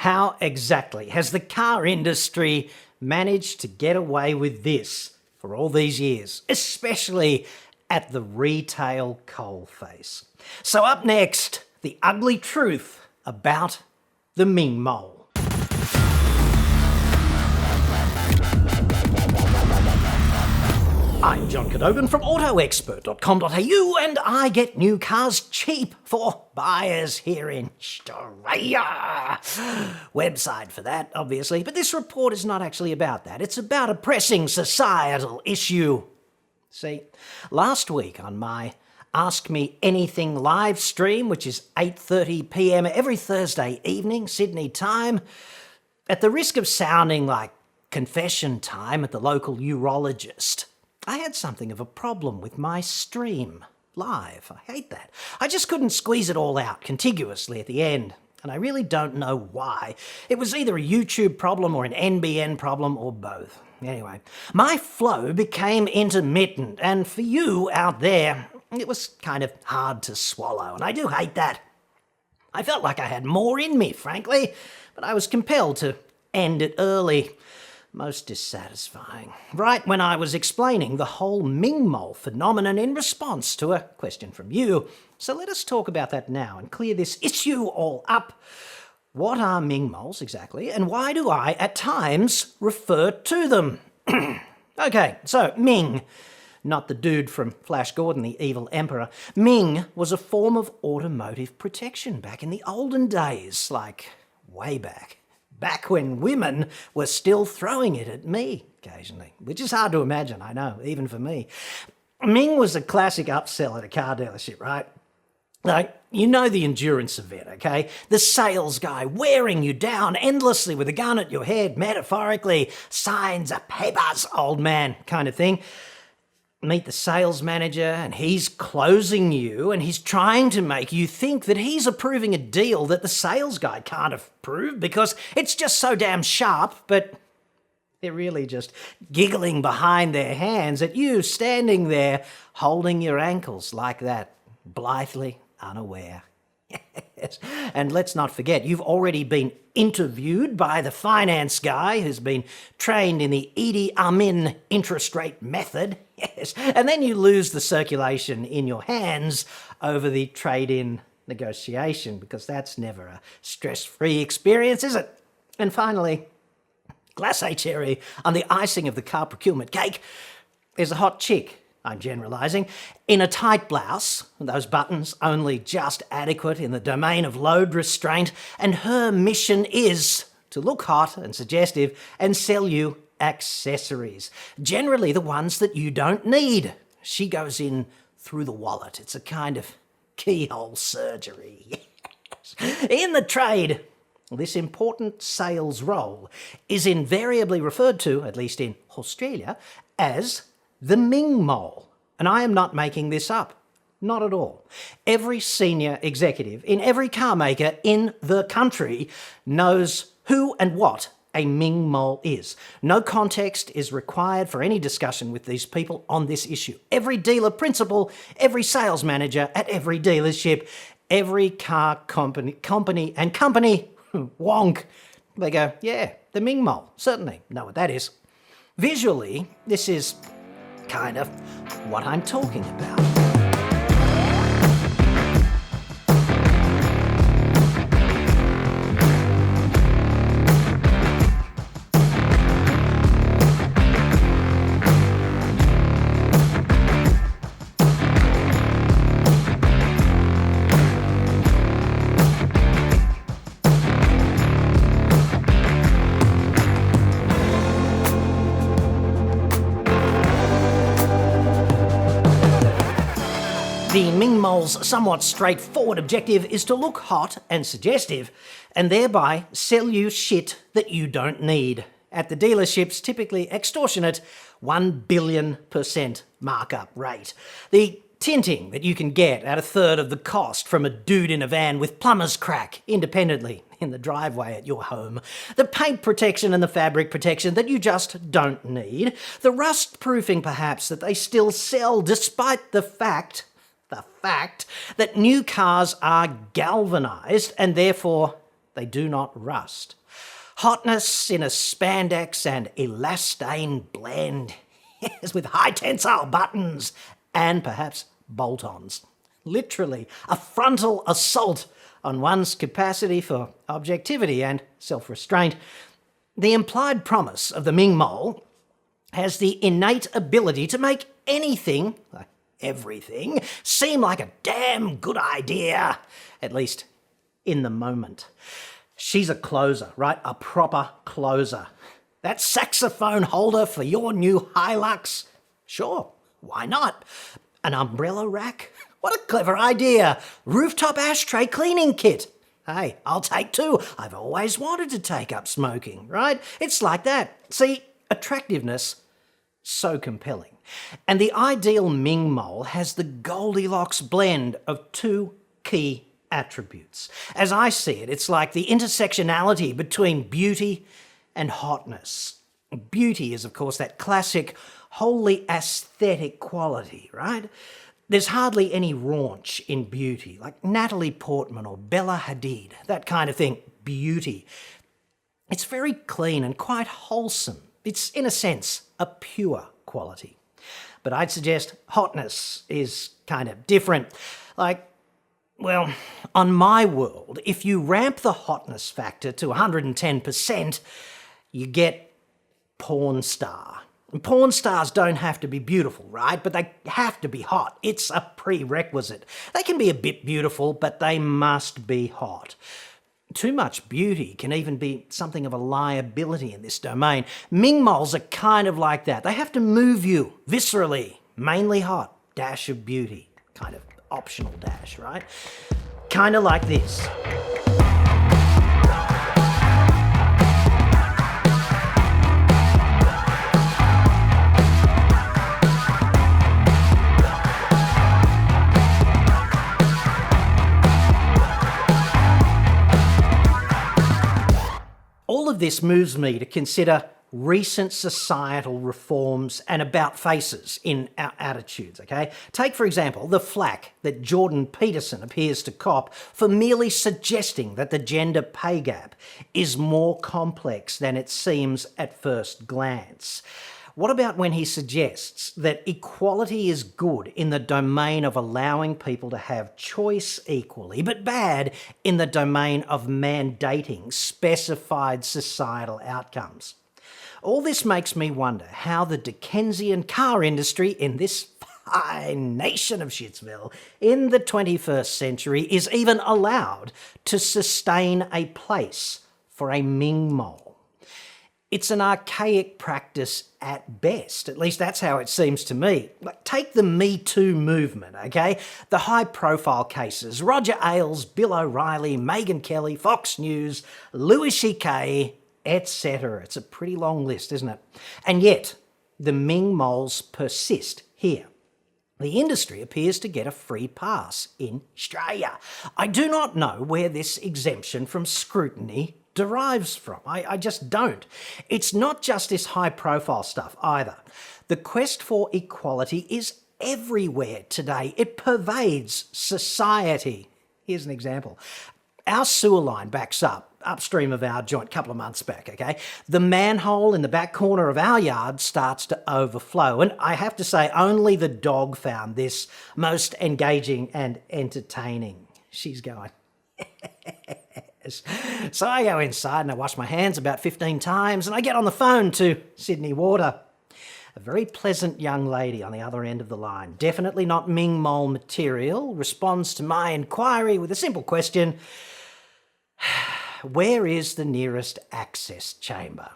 How exactly has the car industry managed to get away with this for all these years, especially at the retail coalface? So up next, the ugly truth about the Ming Moll. I'm John Cadogan from autoexpert.com.au, and I get new cars cheap for buyers here in Australia. Website for that, obviously, but this report is not actually about that. It's about a pressing societal issue. See, last week on my Ask Me Anything live stream, which is 8:30 p.m. every Thursday evening, Sydney time, at the risk of sounding like confession time at the local urologist, I had something of a problem with my stream live. I hate that. I just couldn't squeeze it all out contiguously at the end, and I really don't know why. It was either a YouTube problem or an NBN problem or both. Anyway, my flow became intermittent, and for you out there, it was kind of hard to swallow, and I do hate that. I felt like I had more in me, frankly, but I was compelled to end it early. Most dissatisfying. Right when I was explaining the whole Ming Moll phenomenon in response to a question from you. So let us talk about that now and clear this issue all up. What are Ming Molls exactly, and why do I, at times, refer to them? Okay, so Ming, not the dude from Flash Gordon, the evil emperor. Ming was a form of automotive protection back in the olden days, like way back. Back when women were still throwing it at me occasionally, which is hard to imagine, I know, even for me. Ming was a classic upsell at a car dealership, right? Like, you know the endurance event, okay? The sales guy wearing you down endlessly with a gun at your head, metaphorically, signs of papers, old man kind of thing. Meet the sales manager and he's closing you and he's trying to make you think that he's approving a deal that the sales guy can't approve because it's just so damn sharp, but they're really just giggling behind their hands at you standing there holding your ankles like that, blithely unaware. Yes. And let's not forget, you've already been interviewed by the finance guy who's been trained in the Idi Amin interest rate method. Yes. And then you lose the circulation in your hands over the trade-in negotiation, because that's never a stress-free experience, is it? And finally, glacé cherry on the icing of the car procurement cake is a hot chick, I'm generalising, in a tight blouse, those buttons only just adequate in the domain of load restraint, and her mission is to look hot and suggestive and sell you accessories, generally the ones that you don't need. She goes in through the wallet. It's a kind of keyhole surgery. In the trade, this important sales role is invariably referred to, at least in Australia, as the Ming Moll. And I am not making this up. Not at all. Every senior executive in every car maker in the country knows who and what a Ming Moll is. No context is required for any discussion with these people on this issue. Every dealer principal, every sales manager at every dealership, every car company, wonk, they go, yeah, the Ming Moll, certainly know what that is. Visually, this is kind of what I'm talking about. The Ming Moll's somewhat straightforward objective is to look hot and suggestive and thereby sell you shit that you don't need at the dealership's typically extortionate 1 billion% markup rate. The tinting that you can get at a third of the cost from a dude in a van with plumber's crack independently in the driveway at your home. The paint protection and the fabric protection that you just don't need. The rust proofing perhaps that they still sell despite the fact that new cars are galvanised and therefore they do not rust. Hotness in a spandex and elastane blend, yes, with high tensile buttons and perhaps bolt-ons. Literally a frontal assault on one's capacity for objectivity and self-restraint. The implied promise of the Ming Moll has the innate ability to make anything, like everything, seem like a damn good idea, at least in the moment. She's a closer, right? A proper closer. That saxophone holder for your new Hilux? Sure, why not? An umbrella rack? What a clever idea. Rooftop ashtray cleaning kit. Hey, I'll take two. I've always wanted to take up smoking, right? It's like that. See, attractiveness, so compelling. And the ideal Ming Moll has the Goldilocks blend of two key attributes. As I see it, it's like the intersectionality between beauty and hotness. Beauty is, of course, that classic, wholly aesthetic quality, right? There's hardly any raunch in beauty, like Natalie Portman or Bella Hadid, that kind of thing. Beauty. It's very clean and quite wholesome. It's, in a sense, a pure quality. But I'd suggest hotness is kind of different. Like, well, on my world, if you ramp the hotness factor to 110%, you get porn star. And porn stars don't have to be beautiful, right? But they have to be hot. It's a prerequisite. They can be a bit beautiful, but they must be hot. Too much beauty can even be something of a liability in this domain. Ming Molls are kind of like that. They have to move you viscerally. Mainly hot, dash of beauty. Kind of optional dash, right? Kind of like this. All of this moves me to consider recent societal reforms and about faces in our attitudes, okay? Take, for example, the flack that Jordan Peterson appears to cop for merely suggesting that the gender pay gap is more complex than it seems at first glance. What about when he suggests that equality is good in the domain of allowing people to have choice equally, but bad in the domain of mandating specified societal outcomes? All this makes me wonder how the Dickensian car industry in this fine nation of Shitsville in the 21st century is even allowed to sustain a place for a Ming Moll. It's an archaic practice at best. At least that's how it seems to me. Like, take the Me Too movement, okay? The high-profile cases, Roger Ailes, Bill O'Reilly, Megyn Kelly, Fox News, Louis C.K., etc. It's a pretty long list, isn't it? And yet, the Ming Molls persist here. The industry appears to get a free pass in Australia. I do not know where this exemption from scrutiny derives from. I just don't. It's not just this high-profile stuff either. The quest for equality is everywhere today. It pervades society. Here's an example. Our sewer line backs up upstream of our joint a couple of months back, okay? The manhole in the back corner of our yard starts to overflow, and I have to say only the dog found this most engaging and entertaining. She's going... So I go inside and I wash my hands about 15 times and I get on the phone to Sydney Water. A very pleasant young lady on the other end of the line, definitely not Ming Moll material, responds to my inquiry with a simple question: where is the nearest access chamber?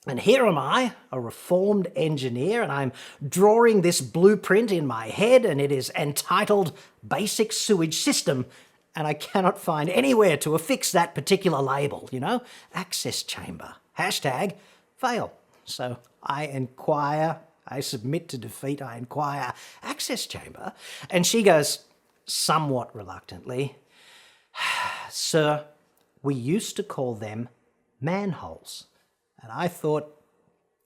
And here am I, a reformed engineer, and I'm drawing this blueprint in my head, and it is entitled Basic Sewage System, and I cannot find anywhere to affix that particular label, you know? Access chamber. Hashtag fail. So I inquire, I submit to defeat, I inquire, access chamber. And she goes, somewhat reluctantly, sir, we used to call them manholes. And I thought,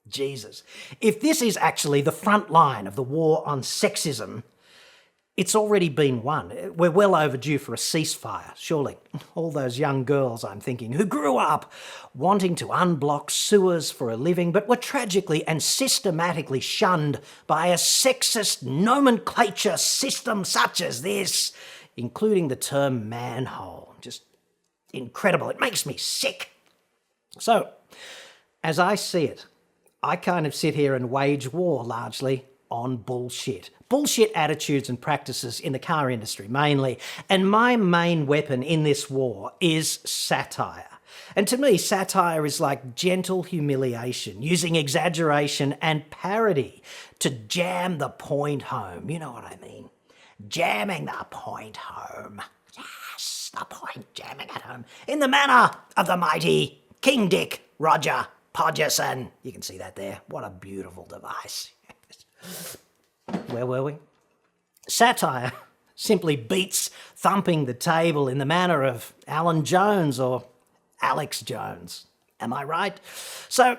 Jesus, if this is actually the front line of the war on sexism, It's already been won. We're well overdue for a ceasefire, surely. All those young girls, I'm thinking, who grew up wanting to unblock sewers for a living, but were tragically and systematically shunned by a sexist nomenclature system such as this, including the term manhole. Just incredible. It makes me sick. So, as I see it, I kind of sit here and wage war largely on bullshit. Bullshit attitudes and practices in the car industry mainly. And my main weapon in this war is satire. And to me, satire is like gentle humiliation, using exaggeration and parody to jam the point home. You know what I mean? Jamming the point home. Yes, the point, jamming it home. In the manner of the mighty King Dick Roger Podgerson. You can see that there. What a beautiful device. Where were we? Satire simply beats thumping the table in the manner of Alan Jones or Alex Jones. Am I right? So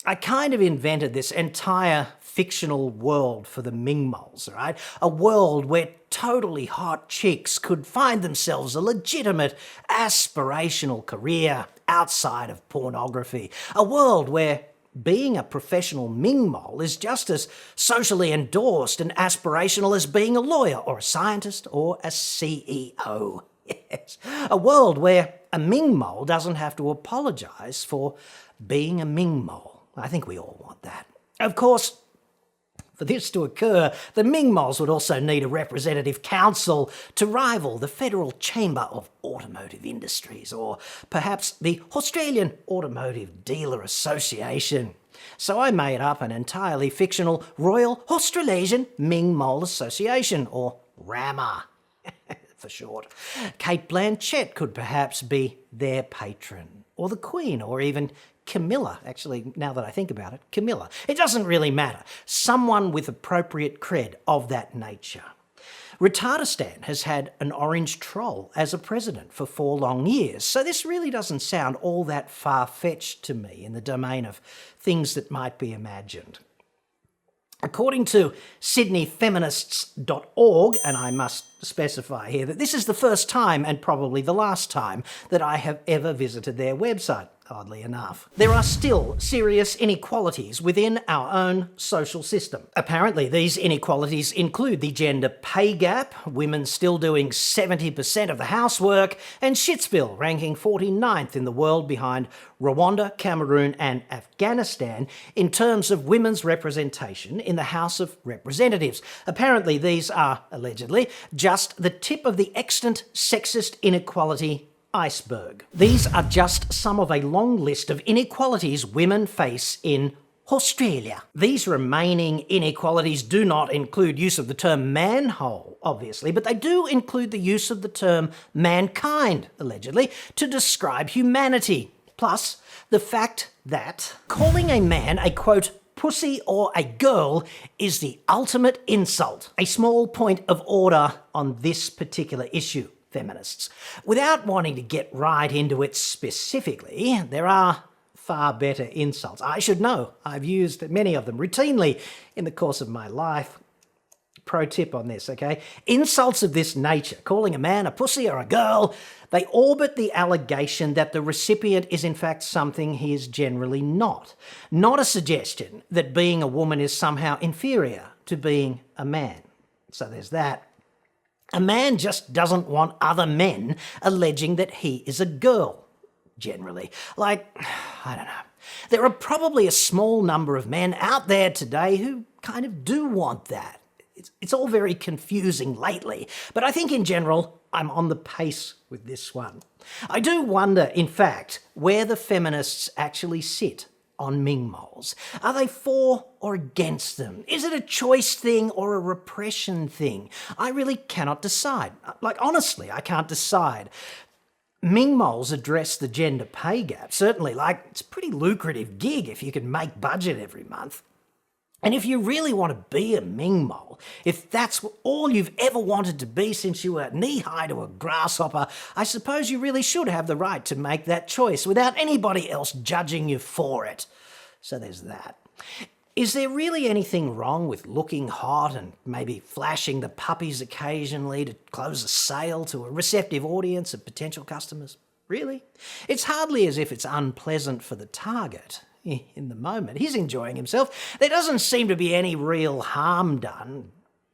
I kind of invented this entire fictional world for the Ming Molls, right? A world where totally hot chicks could find themselves a legitimate aspirational career outside of pornography. A world where being a professional Ming Moll is just as socially endorsed and aspirational as being a lawyer or a scientist or a CEO. Yes. A world where a Ming Moll doesn't have to apologise for being a Ming Moll. I think we all want that. Of course, for this to occur, the Ming Molls would also need a representative council to rival the Federal Chamber of Automotive Industries, or perhaps the Australian Automotive Dealer Association. So I made up an entirely fictional Royal Australasian Ming Moll Association, or RAMA for short. Kate Blanchett could perhaps be their patron, or the Queen, or even Camilla. Actually, now that I think about it, Camilla. It doesn't really matter. Someone with appropriate cred of that nature. Retardistan has had an orange troll as a president for 4 long years, so this really doesn't sound all that far-fetched to me in the domain of things that might be imagined. According to sydneyfeminists.org, and I must specify here that this is the first time and probably the last time that I have ever visited their website, oddly enough. There are still serious inequalities within our own social system. Apparently, these inequalities include the gender pay gap, women still doing 70% of the housework, and Shitspill ranking 49th in the world behind Rwanda, Cameroon and Afghanistan in terms of women's representation in the House of Representatives. Apparently, these are, allegedly, just the tip of the extant sexist inequality iceberg. These are just some of a long list of inequalities women face in Australia. These remaining inequalities do not include use of the term manhole, obviously, but they do include the use of the term mankind, allegedly, to describe humanity. Plus, the fact that calling a man a, quote, pussy or a girl is the ultimate insult. A small point of order on this particular issue, feminists. Without wanting to get right into it specifically, there are far better insults. I should know. I've used many of them routinely in the course of my life. Pro tip on this, okay? Insults of this nature, calling a man a pussy or a girl, they orbit the allegation that the recipient is in fact something he is generally not. Not a suggestion that being a woman is somehow inferior to being a man. So there's that. A man just doesn't want other men alleging that he is a girl, generally. Like, I don't know. There are probably a small number of men out there today who kind of do want that. It's all very confusing lately, but I think in general, I'm on the pace with this one. I do wonder, in fact, where the feminists actually sit on Ming Molls. Are they for or against them? Is it a choice thing or a repression thing? I really cannot decide. Like, honestly, I can't decide. Ming Molls address the gender pay gap, certainly. Like, it's a pretty lucrative gig if you can make budget every month. And if you really want to be a Ming Moll, if that's all you've ever wanted to be since you were knee-high to a grasshopper, I suppose you really should have the right to make that choice without anybody else judging you for it. So there's that. Is there really anything wrong with looking hot and maybe flashing the puppies occasionally to close a sale to a receptive audience of potential customers? Really? It's hardly as if it's unpleasant for the target in the moment. He's enjoying himself. There doesn't seem to be any real harm done,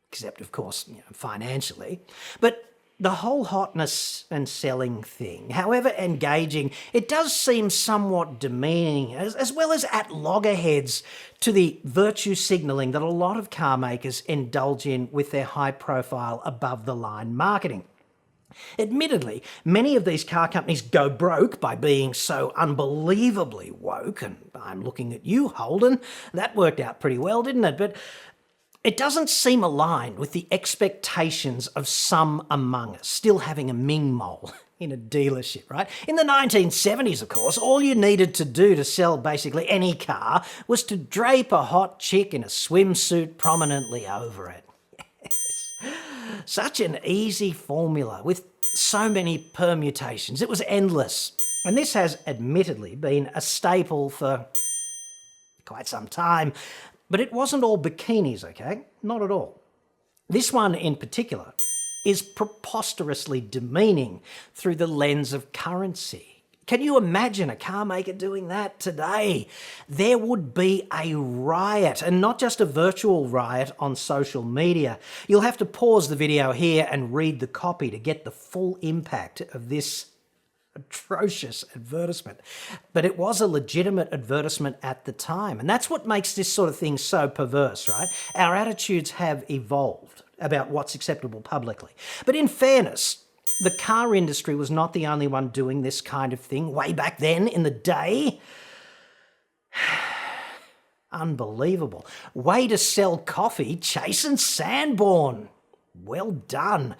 except, of course, financially. But the whole hotness and selling thing, however engaging, it does seem somewhat demeaning, as well as at loggerheads to the virtue signalling that a lot of car makers indulge in with their high-profile, above-the-line marketing. Admittedly, many of these car companies go broke by being so unbelievably woke, and I'm looking at you, Holden. That worked out pretty well, didn't it? But it doesn't seem aligned with the expectations of some among us, still having a Ming Moll in a dealership, right? In the 1970s, of course, all you needed to do to sell basically any car was to drape a hot chick in a swimsuit prominently over it. Yes. Such an easy formula with so many permutations. It was endless. And this has admittedly been a staple for quite some time. But it wasn't all bikinis, okay? Not at all. This one in particular is preposterously demeaning through the lens of currency. Can you imagine a car maker doing that today? There would be a riot, and not just a virtual riot on social media. You'll have to pause the video here and read the copy to get the full impact of this atrocious advertisement. But it was a legitimate advertisement at the time, and that's what makes this sort of thing so perverse, right? Our attitudes have evolved about what's acceptable publicly. But in fairness, the car industry was not the only one doing this kind of thing way back then in the day. Unbelievable. Way to sell coffee, Chase and Sanborn. Well done.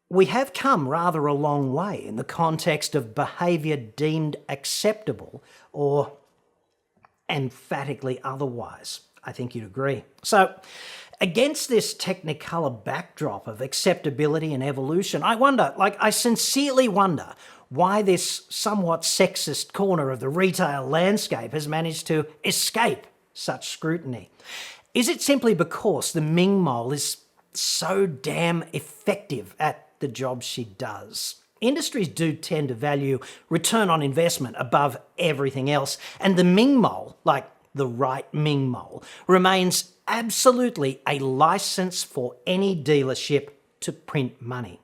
We have come rather a long way in the context of behaviour deemed acceptable or emphatically otherwise. I think you'd agree. So, against this technicolor backdrop of acceptability and evolution, I sincerely wonder why this somewhat sexist corner of the retail landscape has managed to escape such scrutiny. Is it simply because the Ming Moll is so damn effective at the job she does? Industries do tend to value return on investment above everything else, and the Ming Moll, like the right Ming Moll, remains absolutely a license for any dealership to print money.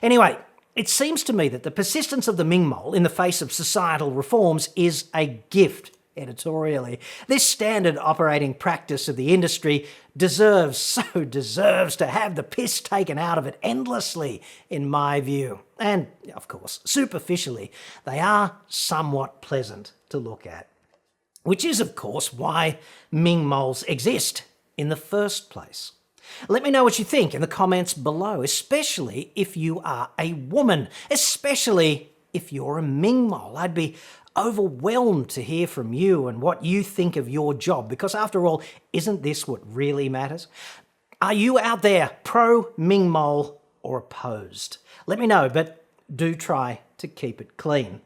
Anyway, it seems to me that the persistence of the Ming Moll in the face of societal reforms is a gift editorially. This standard operating practice of the industry deserves to have the piss taken out of it endlessly, in my view. And, of course, superficially, they are somewhat pleasant to look at. Which is, of course, why Ming Molls exist in the first place. Let me know what you think in the comments below, especially if you are a woman, especially if you're a Ming Moll. I'd be overwhelmed to hear from you and what you think of your job, because after all, isn't this what really matters? Are you out there pro Ming Moll or opposed? Let me know, but do try to keep it clean.